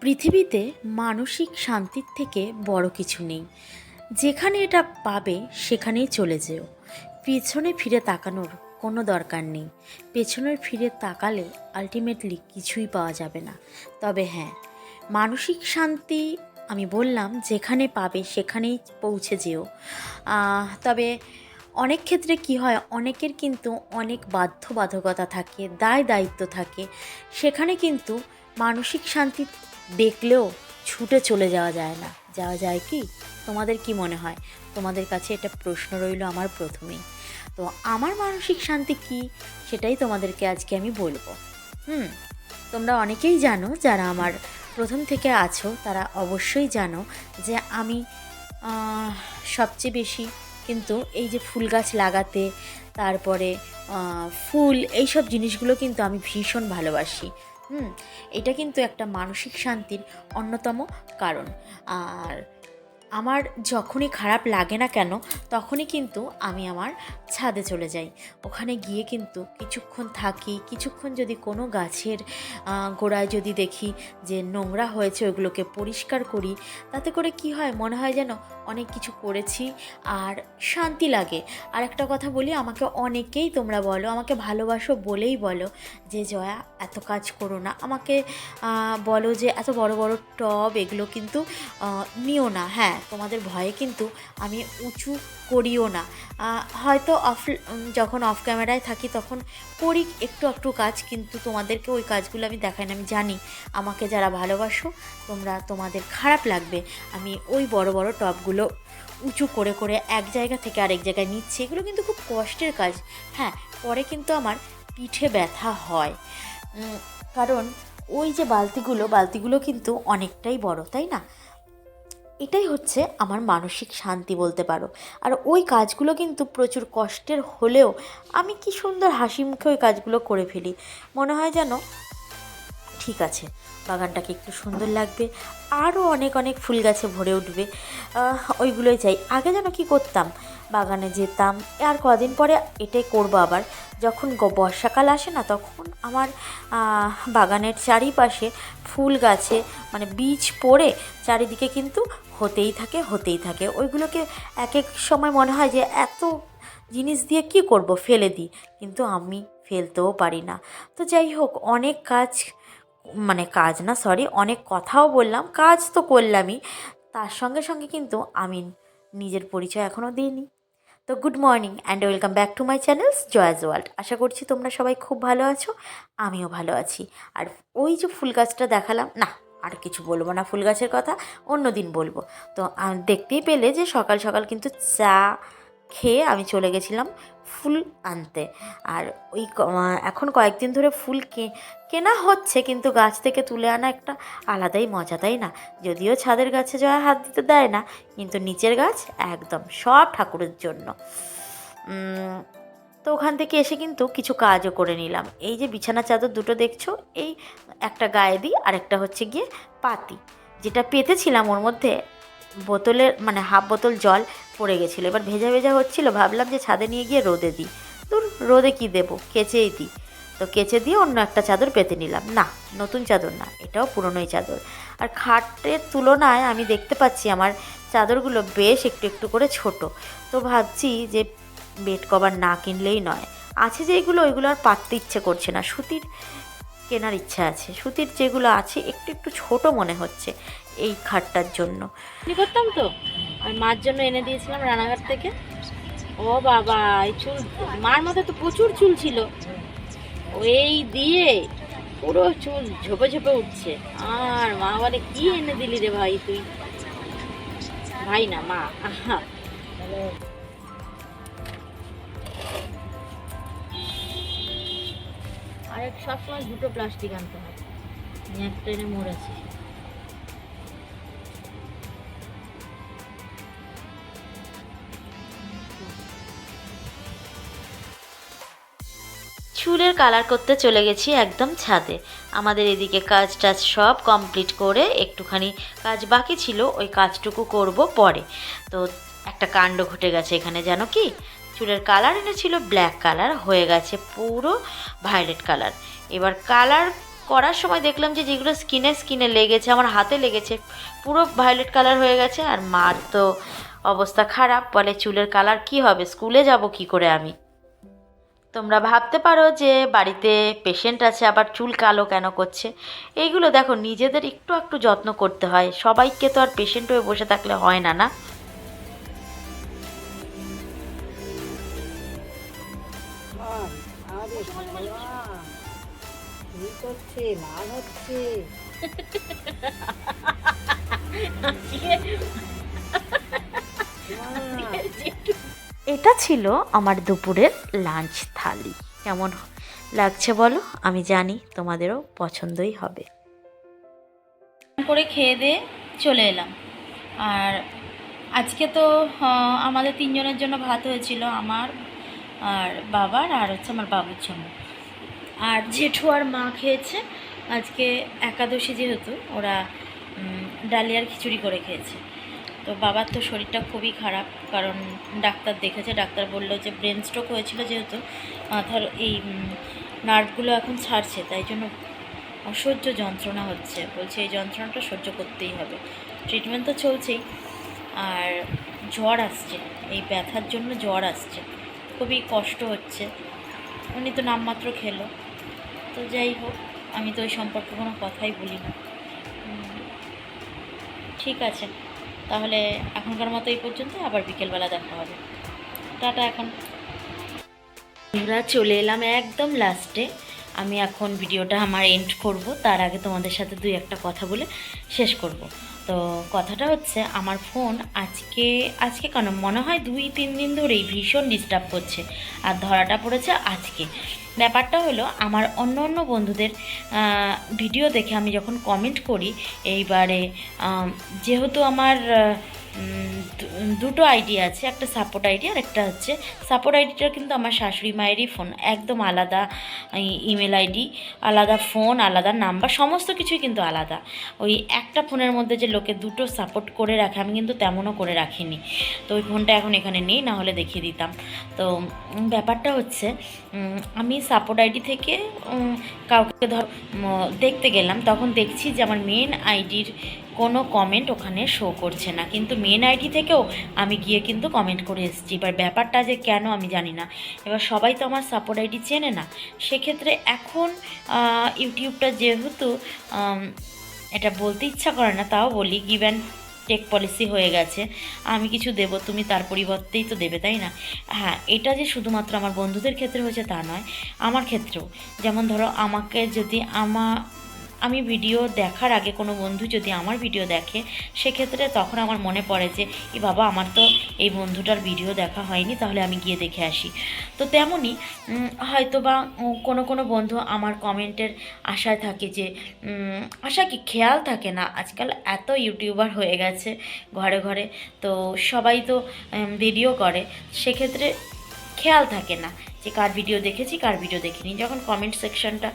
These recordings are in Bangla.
পৃথিবীতে মানসিক শান্তির থেকে বড় কিছু নেই। যেখানে এটা পাবে সেখানেই চলে যেও। পেছনে ফিরে তাকানোর কোনো দরকার নেই। পেছনে ফিরে তাকালে আলটিমেটলি কিছুই পাওয়া যাবে না। তবে হ্যাঁ, মানসিক শান্তি আমি বললাম যেখানে পাবে সেখানেই পৌঁছে যেও। তবে অনেক ক্ষেত্রে কি হয়, অনেকের কিন্তু অনেক বাধ্যবাধকতা থাকে, দায় দায়িত্ব থাকে। সেখানে কিন্তু মানসিক শান্তি দেখলেও ছুটে চলে যাওয়া যায় না। যাওয়া যায় কি? তোমাদের কি মনে হয়? তোমাদের কাছে এটা প্রশ্ন রইল আমার প্রথমেই। তো আমার মানসিক শান্তি কি, সেটাই তোমাদেরকে আজকে আমি বলবো। তোমরা অনেকেই জানো, যারা আমার প্রথম থেকে আছো তারা অবশ্যই জানো যে আমি সবচেয়ে বেশি কিন্তু এই যে ফুল গাছ লাগাতে, তারপরে ফুল, এইসব জিনিসগুলো কিন্তু আমি ভীষণ ভালোবাসি। এটা কিন্তু একটা মানসিক শান্তির অন্যতম কারণ। আর আমার যখনই খারাপ লাগে না কেন, তখনই কিন্তু আমি আমার ছাদে চলে যাই। ওখানে গিয়ে কিন্তু কিছুক্ষণ থাকি। কিছুক্ষণ যদি কোনো গাছের গোড়ায় যদি দেখি যে নোংরা হয়েছে, ওগুলোকে পরিষ্কার করি। তাতে করে কি হয়, মনে হয় যেন অনেক কিছু করেছি আর শান্তি লাগে। আর একটা কথা বলি, আমাকে অনেকেই তোমরা বলো, আমাকে ভালোবাসো বলেই বলো যে জয়া এত কাজ করো না। আমাকে বলো যে এত বড় বড় টব এগুলো কিন্তু নিও না। হ্যাঁ, তোমাদের ভয়ে কিন্তু আমি উঁচু করিও না। হয়তো যখন অফ ক্যামেরায় থাকি তখন করি একটু একটু কাজ, কিন্তু তোমাদেরকে ওই কাজগুলো আমি দেখাই না। আমি জানি আমাকে যারা ভালোবাসো তোমরা, তোমাদের খারাপ লাগবে আমি ওই বড় বড় টবগুলো উঁচু করে করে এক জায়গা থেকে আরেক জায়গায় নিচ্ছি। এগুলো কিন্তু খুব কষ্টের কাজ। হ্যাঁ, পরে কিন্তু আমার পিঠে ব্যথা হয়, কারণ ওই যে বালতিগুলো কিন্তু অনেকটাই বড়, তাই না? এটাই হচ্ছে আমার মানসিক শান্তি বলতে পারো। আর ওই কাজগুলো কিন্তু প্রচুর কষ্টের হলেও আমি কি সুন্দর হাসি মুখে ওই কাজগুলো করে ফেলি। মনে হয় যেন ঠিক আছে, বাগানটাকে একটু সুন্দর লাগবে, আরও অনেক অনেক ফুল গাছে ভরে উঠবে। ওইগুলোই চাই। আগে যেন কি করতাম, বাগানে যেতাম, আর কদিন পরে এটাই করবো আবার। যখন বর্ষাকাল আসে না, তখন আমার বাগানের চারিপাশে ফুল গাছে মানে বীজ পড়ে চারিদিকে কিন্তু হতেই থাকে। ওইগুলোকে এক এক সময় মনে হয় যে এত জিনিস দিয়ে কি করব, ফেলে দিই, কিন্তু আমি ফেলতেও পারি না। তো যাই হোক, অনেক কাজ, মানে কাজ না, সরি, অনেক কথাও বললাম, কাজ তো করলামই, তার সঙ্গে সঙ্গে কিন্তু আমি নিজের পরিচয় এখনও দিইনি। তো good morning and welcome back to my channels Jaya's world. আশা করছি তোমরা সবাই খুব ভালো আছো, আমিও ভালো আছি। আর ওই যে ফুল গাছটা দেখালাম না, আর কিছু বলবো না, ফুল গাছের কথা অন্য দিন বলবো। তো দেখতেই পেলে যে সকাল সকাল কিন্তু চা খেয়ে আমি চলে গেছিলাম ফুল আনতে। আর ওই এখন কয়েকদিন ধরে ফুল কেনা হচ্ছে, কিন্তু গাছ থেকে তুলে আনা একটা আলাদাই মজা, তাই না? যদিও ছাদের গাছে জয়া হাত দিতে দেয় না, কিন্তু নিচের গাছ একদম সব ঠাকুরের জন্য। তো ওখান থেকে এসে কিন্তু কিছু কাজও করে নিলাম। এই যে বিছানা চাদর দুটো দেখছো, এই একটা গায়ে দিই, আর একটা হচ্ছে গিয়ে পাতি। যেটা পেতেছিলাম ওর মধ্যে বোতলের মানে হাফ বোতল জল পড়ে গেছিলো, এবার ভেজা ভেজা হচ্ছিলো, ভাবলাম যে ছাদে নিয়ে গিয়ে রোদে দিই। তোর রোদে কি দেবো, কেচেই দিই। তো কেচে দিয়ে অন্য একটা চাদর পেতে নিলাম। না, নতুন চাদর না, এটাও পুরনোই চাদর। আর খাটের তুলনায় আমি দেখতে পাচ্ছি আমার চাদরগুলো বেশ একটু একটু করে ছোট। তো ভাবছি যে বেড কভার না কিনলেই নয়। আছে যেগুলো, ওইগুলো আর পাততে ইচ্ছে করছে না। সুতির কেনার ইচ্ছা আছে। সুতির যেগুলো আছে একটু একটু ছোট মনে হচ্ছে এই খাটটার জন্য। কি করতাম তো, আমি মার জন্য এনে দিয়েছিলাম রানাঘাট থেকে। ও বাবা, এই চুল, মার মাথায় তো প্রচুর চুল ছিল, ওই দিয়ে পুরো চুল ঝোপে ঝোপে উঠছে। আর মা বলে, কি এনে দিলি রে ভাই তুই? ভাই না, মা। আহা, আর সবসময় দুটো প্লাস্টিক আনতে হয়, একটা এনে মরেছি। চুলের কালার করতে চলে গেছি একদম ছাদে। আমাদের এদিকে কাজ টাজ সব কমপ্লিট করে একটুখানি কাজ বাকি ছিল, ওই কাজটুকু করব পরে। তো একটা কাণ্ড ঘটে গেছে এখানে, জানো কি? চুলের কালার এনেছিল ব্ল্যাক কালার, হয়ে গেছে পুরো ভায়োলেট কালার। এবার কালার করার সময় দেখলাম যে যেগুলো স্কিনে লেগেছে, আমার হাতে লেগেছে, পুরো ভায়োলেট কালার হয়ে গেছে। আর মার তো অবস্থা খারাপ, বলে চুলের কালার কি হবে, স্কুলে যাব কি করে আমি। তোমরা ভাবতে পারো যে বাড়িতে পেশেন্ট আছে আবার চুল কালো কেন করছে। এইগুলো দেখো নিজেদের একটু একটু যত্ন করতে হয়, সবাইকে তো আর পেশেন্ট হয়ে বসে থাকলে হয় না, না। এটা ছিল আমার দুপুরের লাঞ্চ থালি। কেমন লাগছে বলো, আমি জানি তোমাদেরও পছন্দই হবে। করে খেয়ে দিয়ে চলে এলাম। আর আজকে তো আমাদের তিনজনের জন্য ভাত হয়েছিল, আমার আর বাবার আর হচ্ছে আমার বাবুর জন্য। আর জেঠু আর মা খেয়েছে। আজকে একাদশী যেহেতু ওরা ডালিয়ার খিচুড়ি করে খেয়েছে। তো বাবার তো শরীরটা খুবই খারাপ, কারণ ডাক্তার দেখেছে, ডাক্তার বললো যে ব্রেন স্ট্রোক হয়েছিল, যেহেতু মাথার এই নার্ভগুলো এখন ছাড়ছে, তাই জন্য অসহ্য যন্ত্রণা হচ্ছে। বলছে এই যন্ত্রণাটা সহ্য করতেই হবে, ট্রিটমেন্ট তো চলছেই। আর জ্বর আসছে, এই ব্যথার জন্য জ্বর আসছে, খুবই কষ্ট হচ্ছে। উনি তো নামমাত্র খেলো। তো যাই হোক, আমি তো ওই সম্পর্কে কোনো কথাই বলি না। ঠিক আছে, তাহলে এখনকার মতো এই পর্যন্ত, আবার বিকেলবেলা দেখা হবে। টাটা। এখন আমরা চলে এলাম একদম লাস্টে। আমি এখন ভিডিওটা আমার এন্ড করব, তার আগে তোমাদের সাথে দুই একটা কথা বলে শেষ করব। তো কথাটা হচ্ছে, আমার ফোন আজকে কেন মনে হয় 2-3 দিন ধরেই ভীষণ ডিস্টার্ব করছে, আর ধরাটা পড়েছে আজকে। ব্যাপারটা হলো, আমার অন্য অন্য বন্ধুদের ভিডিও দেখে আমি যখন কমেন্ট করি, এইবারে যেহেতু আমার দুটো আইডি আছে, একটা সাপোর্ট আইডি আর একটা হচ্ছে সাপোর্ট আইডিটা কিন্তু আমার শাশুড়ি মায়েরই ফোন, একদম আলাদা ইমেল আইডি, আলাদা ফোন, আলাদা নাম্বার, সমস্ত কিছুই কিন্তু আলাদা। ওই একটা ফোনের মধ্যে যে লোকে দুটো সাপোর্ট করে রাখে, আমি কিন্তু তেমনও করে রাখিনি। তো ওই ফোনটা এখন এখানে নেই, না হলে দেখিয়ে দিতাম। তো ব্যাপারটা হচ্ছে, আমি সাপোর্ট আইডি থেকে কাউকে দেখতে গেলাম, তখন দেখছি যে আমার মেন আইডির কোনো কমেন্ট ওখানে শো করছে না, কিন্তু মেন আইডি থেকেও আমি গিয়ে কিন্তু কমেন্ট করে এসেছি। এবার ব্যাপারটা যে কেন আমি জানি না। এবার সবাই তো আমার সাপোর্ট আইডি চেনে না, সেক্ষেত্রে এখন ইউটিউবটা যেহেতু এটা বলতে ইচ্ছা করে না, তাও বলি, গিভ অ্যান্ড টেক পলিসি হয়ে গেছে। আমি কিছু দেবো, তুমি তার পরিবর্তেই তো দেবে, তাই না? হ্যাঁ, এটা যে শুধুমাত্র আমার বন্ধুদের ক্ষেত্রে হয়েছে তা নয়, আমার ক্ষেত্রেও। যেমন ধরো, আমাকে যদি আমি ভিডিও দেখার আগে কোনো বন্ধু যদি আমার ভিডিও দেখে, সেক্ষেত্রে তখন আমার মনে পড়ে যে বাবা, আমার তো এই বন্ধুটার ভিডিও দেখা হয়নি, তাহলে আমি গিয়ে দেখে আসি। তো তেমনই হয়তো বা কোনো বন্ধু আমার কমেন্টের আশায় থাকে, যে আশা কি খেয়াল থাকে না, আজকাল এত ইউটিউবার হয়ে গেছে ঘরে ঘরে, তো সবাই তো ভিডিও করে, সেক্ষেত্রে খেয়াল থাকে না যে কার ভিডিও দেখেছি কার ভিডিও দেখিনি। যখন কমেন্ট সেকশনটা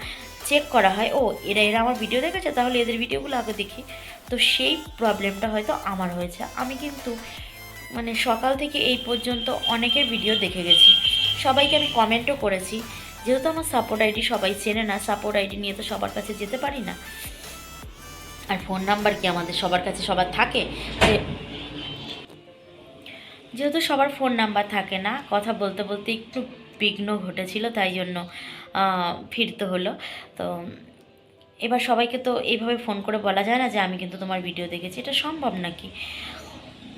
চেক করা হয়, ও এরা আমার ভিডিও দেখেছে, তাহলে এদের ভিডিওগুলো আগে দেখি। তো সেই প্রবলেমটা হয়তো আমার হয়েছে। আমি কিন্তু মানে সকাল থেকে এই পর্যন্ত অনেকের ভিডিও দেখে গেছি, সবাইকে আমি কমেন্টও করেছি। যেহেতু আমার সাপোর্ট আইডি সবাই চেনে না, সাপোর্ট আইডি নিয়ে তো সবার কাছে যেতে পারি না। আর ফোন নাম্বার কি আমাদের সবার কাছে সবার থাকে? যেহেতু সবার ফোন নাম্বার থাকে না, কথা বলতে বলতে একটু বিঘ্ন ঘটেছিল, তাই জন্য ফিরতে হলো। তো এবার সবাইকে তো এইভাবে ফোন করে বলা যায় না যে আমি কিন্তু তোমার ভিডিও দেখেছি, এটা সম্ভব নাকি?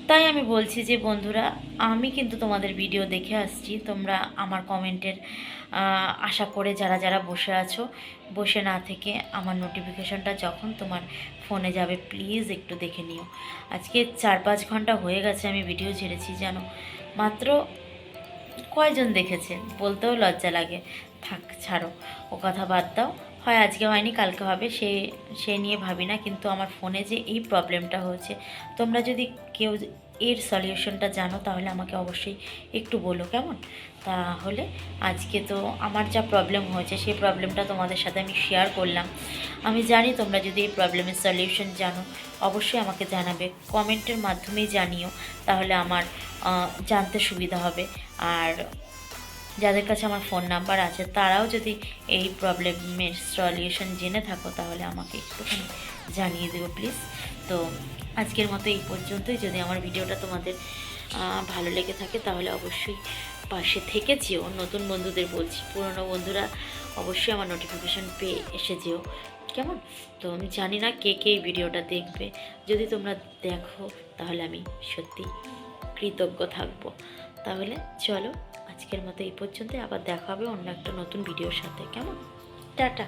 তাই আমি বলছি যে বন্ধুরা, আমি কিন্তু তোমাদের ভিডিও দেখে আসছি, তোমরা আমার কমেন্টের আশা করে যারা যারা বসে আছো, বসে না থেকে আমার নোটিফিকেশনটা যখন তোমার ফোনে যাবে, প্লিজ একটু দেখে নিও। আজকে 4-5 ঘন্টা হয়ে গেছে আমি ভিডিও ছেড়েছি, জানো, মাত্র কয়জন দেখেছে বলতেও লজ্জা লাগে। থাক, ছাড়ো, ও কথা বাদ দাও। হয় আজকে হয়নি, কালকে হবে, সে নিয়ে ভাবি না। কিন্তু আমার ফোনে যে এই প্রবলেমটা হয়েছে, তোমরা যদি কেউ এর সলিউশনটা জানো, তাহলে আমাকে অবশ্যই একটু বলো, কেমন? তাহলে আজকে তো আমার যা প্রবলেম হয়েছে, সেই প্রবলেমটা তোমাদের সাথে আমি শেয়ার করলাম। আমি জানি তোমরা যদি এই প্রবলেমের সলিউশন জানো, অবশ্যই আমাকে জানাবে, কমেন্টের মাধ্যমেই জানিও, তাহলে আমার জানতে সুবিধা হবে। আর যাদের কাছে আমার ফোন নাম্বার আছে তারাও যদি এই প্রবলেমের সলিউশন জেনে থাকো তাহলে আমাকে একটুখানি জানিয়ে দেবো প্লিজ। তো আজকের মতো এই পর্যন্তই। যদি আমার ভিডিওটা তোমাদের ভালো লেগে থাকে তাহলে অবশ্যই পাশে থেকে যেও। নতুন বন্ধুদের বলছি, পুরনো বন্ধুরা অবশ্যই আমার নোটিফিকেশান পেয়ে এসে যেও, কেমন? তো আমি জানি না কে কে এই ভিডিওটা দেখবে, যদি তোমরা দেখো তাহলে আমি সত্যি কৃতজ্ঞ থাকবো। তাহলে চলো আজকের মতো এই পর্যন্ত, আবার দেখা হবে অন্য একটা নতুন ভিডিওর সাথে, কেমন? টাটা।